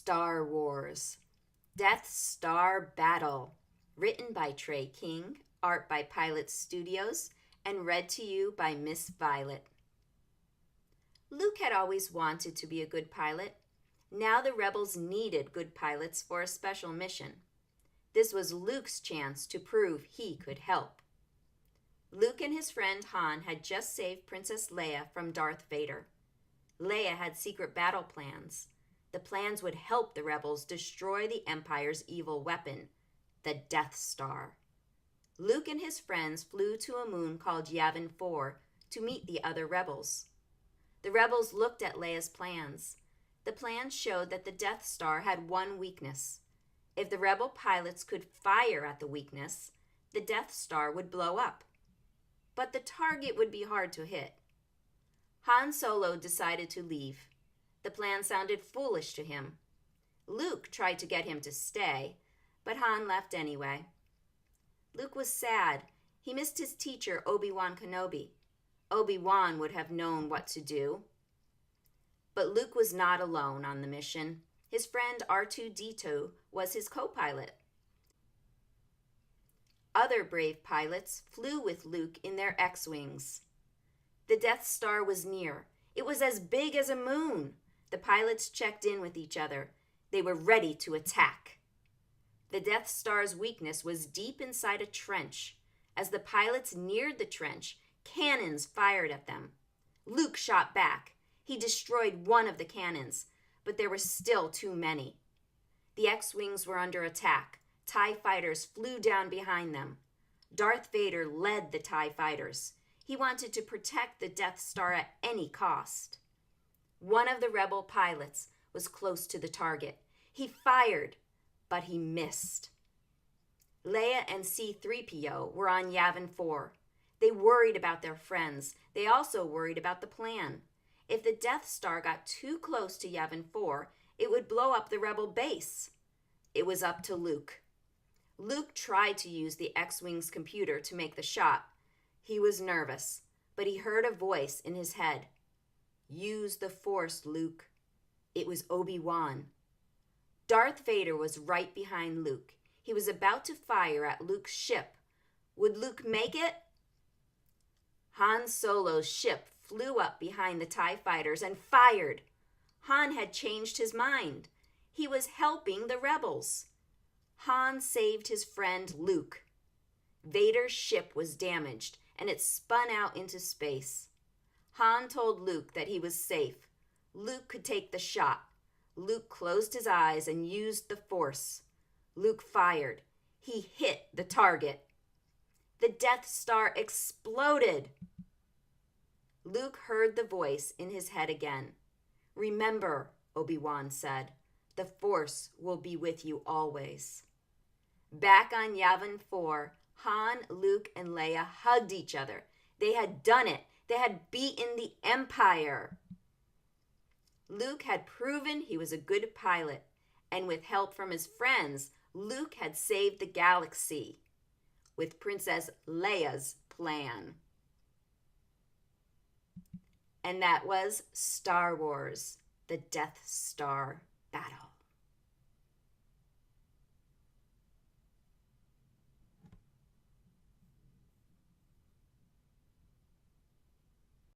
Star Wars Death Star Battle. Written by Trey King, art by Pilot Studios, and read to you by Miss Violet. Luke had always wanted to be a good pilot. Now the rebels needed good pilots for a special mission. This was Luke's chance to prove he could help. Luke and his friend Han had just saved Princess Leia from Darth Vader. Leia had secret battle plans. The plans would help the rebels destroy the Empire's evil weapon, the Death Star. Luke and his friends flew to a moon called Yavin 4 to meet the other rebels. The rebels looked at Leia's plans. The plans showed that the Death Star had one weakness. If the rebel pilots could fire at the weakness, the Death Star would blow up. But the target would be hard to hit. Han Solo decided to leave. The plan sounded foolish to him. Luke tried to get him to stay, but Han left anyway. Luke was sad. He missed his teacher, Obi-Wan Kenobi. Obi-Wan would have known what to do. But Luke was not alone on the mission. His friend R2-D2 was his co-pilot. Other brave pilots flew with Luke in their X-Wings. The Death Star was near. It was as big as a moon. The pilots checked in with each other. They were ready to attack. The Death Star's weakness was deep inside a trench. As the pilots neared the trench, cannons fired at them. Luke shot back. He destroyed one of the cannons, but there were still too many. The X-Wings were under attack. TIE fighters flew down behind them. Darth Vader led the TIE fighters. He wanted to protect the Death Star at any cost. One of the rebel pilots was close to the target. He fired, but he missed. Leia and C-3PO were on Yavin 4. They worried about their friends. They also worried about the plan. If the Death Star got too close to Yavin 4, it would blow up the rebel base. It was up to Luke. Luke tried to use the X-Wing's computer to make the shot. He was nervous, but he heard a voice in his head. Use the Force, Luke. It was Obi-Wan. Darth Vader was right behind Luke. He was about to fire at Luke's ship. Would Luke make it? Han Solo's ship flew up behind the TIE fighters and fired. Han had changed his mind. He was helping the rebels. Han saved his friend Luke. Vader's ship was damaged, and it spun out into space. Han told Luke that he was safe. Luke could take the shot. Luke closed his eyes and used the Force. Luke fired. He hit the target. The Death Star exploded. Luke heard the voice in his head again. Remember, Obi-Wan said, the Force will be with you always. Back on Yavin 4, Han, Luke, and Leia hugged each other. They had done it. They had beaten the Empire. Luke had proven he was a good pilot, and with help from his friends, Luke had saved the galaxy with Princess Leia's plan. And that was Star Wars, the Death Star Battle.